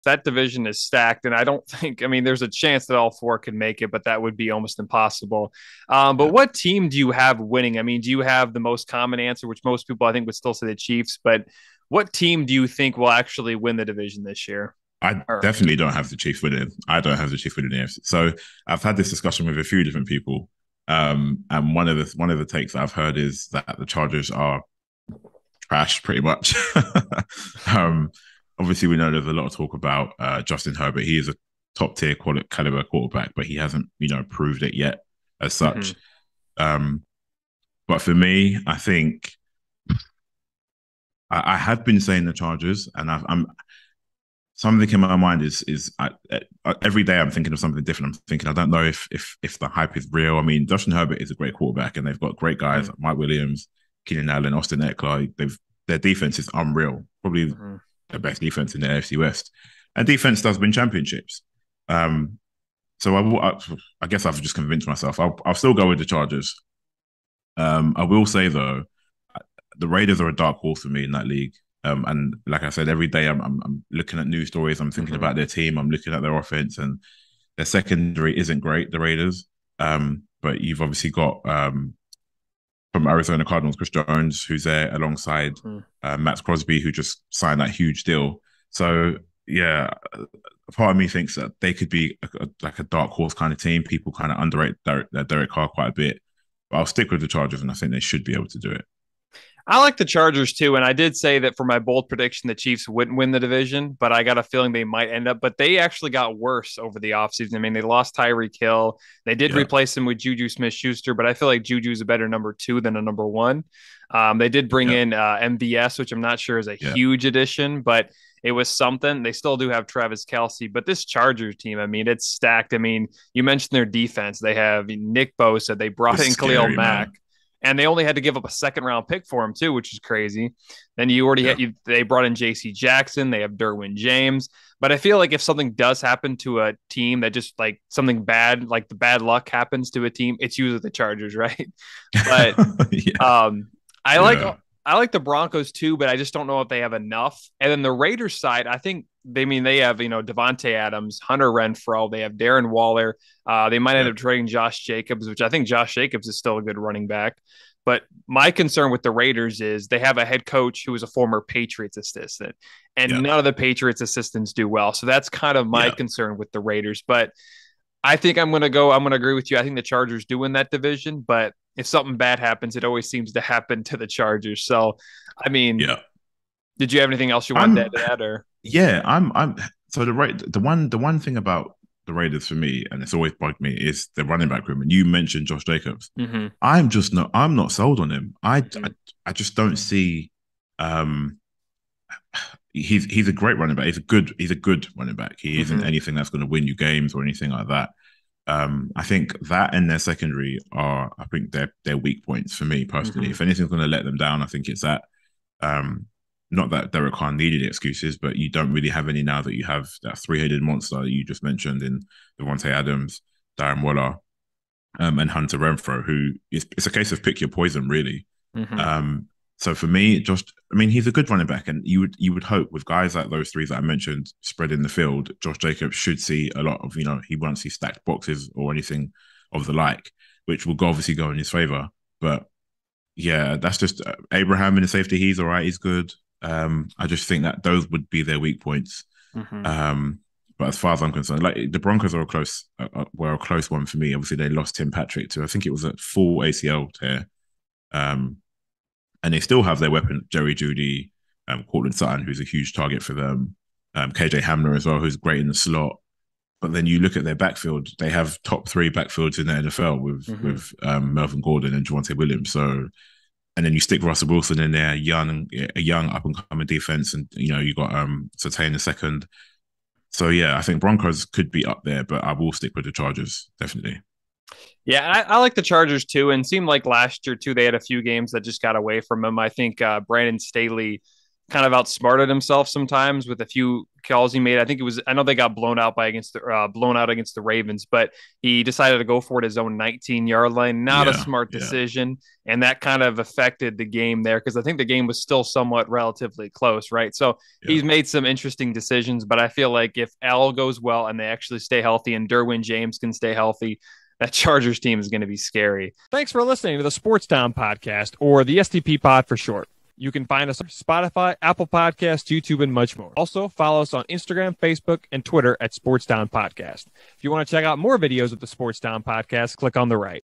that division is stacked, and I don't think. I mean, there's a chance that all four could make it, but that would be almost impossible. But Yeah. what team do you have winning? I mean, do you have the most common answer, which most people I think would still say the Chiefs? But what team do you think will actually win the division this year? I Or definitely don't have the Chiefs winning. I don't have the Chiefs winning the AFC. So I've had this discussion with a few different people, and one of the takes I've heard is that the Chargers are trash, pretty much. um, Obviously, we know there's a lot of talk about Justin Herbert. He is a top tier caliber quarterback, but he hasn't, proved it yet as Mhm. such. Um, but for me, I think I have been saying the Chargers, and I'm something in my mind every day I'm thinking of something different. I'm thinking I don't know if the hype is real. I mean, Justin Herbert is a great quarterback, and they've got great guys Mhm. like Mike Williams, Keenan Allen, Austin Eckler. Their defense is unreal, probably Mhm. the best defense in the AFC West, and defense does win championships. Um, so I guess I've just convinced myself. I'll still go with the Chargers. I will say though, the Raiders are a dark horse for me in that league. And like I said, every day I'm looking at news stories. I'm thinking Mhm. about their team. I'm looking at their offense, and their secondary isn't great. The Raiders, but you've obviously got from Arizona Cardinals, Chris Jones, who's there alongside Mhm. Max Crosby, who just signed that huge deal. So yeah, part of me thinks that they could be like a dark horse kind of team. People kind of underrate Derek Carr quite a bit, but I'll stick with the Chargers, and I think they should be able to do it. I like the Chargers too, and I did say that for my bold prediction, the Chiefs wouldn't win the division, but I got a feeling they might end up. But they actually got worse over the offseason. I mean, they lost Tyreek Hill. They did Yeah, replace him with Juju Smith-Schuster, but I feel like Juju's a better number two than a number one. They did bring yeah, in MVS, which I'm not sure is a yeah, huge addition, but it was something. They still do have Travis Kelce, but this Chargers team, I mean, it's stacked. I mean, you mentioned their defense. They have Nick Bosa. They brought it's in Khalil scary, Mack, man. and they only had to give up a second round pick for him too, which is crazy. Then you already Yeah, had they brought in J.C. Jackson. They have Derwin James. But I feel like if something does happen to a team that just like something bad, like the bad luck happens to a team, it's usually the Chargers, right? But yeah, um, I like yeah, I like the Broncos too, but I just don't know if they have enough. And then the Raiders side, I think they have Devonte Adams, Hunter Renfro, they have Darren Waller. They might end yeah, up trading Josh Jacobs, which I think Josh Jacobs is still a good running back. But my concern with the Raiders is they have a head coach who is a former Patriots assistant, and yeah, none of the Patriots assistants do well. So that's kind of my yeah. concern with the Raiders. But I think I'm gonna agree with you. I think the Chargers do win that division, but if something bad happens, it always seems to happen to the Chargers. So, I mean, Yeah. did you have anything else you wanted to add I'm to that, or? yeah, I'm so the one thing about the Raiders for me, and it's always bugged me, is the running back room. And you mentioned Josh Jacobs. Mm-hmm. I'm not sold on him. I, Mm-hmm. I just don't see um he's a great running back. He's a good running back. He isn't Mm-hmm. anything that's gonna win you games or anything like that. I think that and their secondary are, I think they're weak points for me personally. Mm-hmm. If anything's going to let them down, I think it's that. Um, Not that Derek Carr needed excuses, but you don't really have any now that you have that three-headed monster that you just mentioned in Devontae Adams, Darren Waller, and Hunter Renfro, who it's a case of pick your poison, really. Mm-hmm. Um, so for me, I mean, he's a good running back, and you would hope with guys like those three that I mentioned spreading the field, Josh Jacobs should see a lot of, he won't see stacked boxes or anything of the like, which will obviously go in his favor. But yeah, that's just Abraham in the safety. He's all right. He's good. I just think that those would be their weak points. Mm-hmm. Um, but as far as I'm concerned, like the Broncos were a close one for me. Obviously, they lost Tim Patrick to, I think it was a full ACL tear. Um, and they still have their weapon, Jerry Judy, Cortland Sutton, who's a huge target for them, KJ Hamler as well, who's great in the slot. But then you look at their backfield; they have top three backfields in the NFL with Mm-hmm. with Melvin Gordon and Javonte Williams. So, and then you stick Russell Wilson in there, a young up and coming defense, and you got Surtain the second. So yeah, I think Broncos could be up there, but I will stick with the Chargers definitely. Yeah, I like the Chargers too, and it seemed like last year too they had a few games that just got away from them. I think Brandon Staley kind of outsmarted himself sometimes with a few calls he made. I know they got blown out against the Ravens, but he decided to go for it his own 19-yard line. Not a Yeah, smart yeah, decision, and that kind of affected the game there because I think the game was still somewhat relatively close, right? So yeah. he's made some interesting decisions, but I feel like if Al goes well and they actually stay healthy and Derwin James can stay healthy, that Chargers team is going to be scary. Thanks for listening to the Sports Down Podcast, or the STP Pod for short. You can find us on Spotify, Apple Podcasts, YouTube, and much more. Also, follow us on Instagram, Facebook, and Twitter at Sports Down Podcast. If you want to check out more videos of the Sports Down Podcast, click on the right.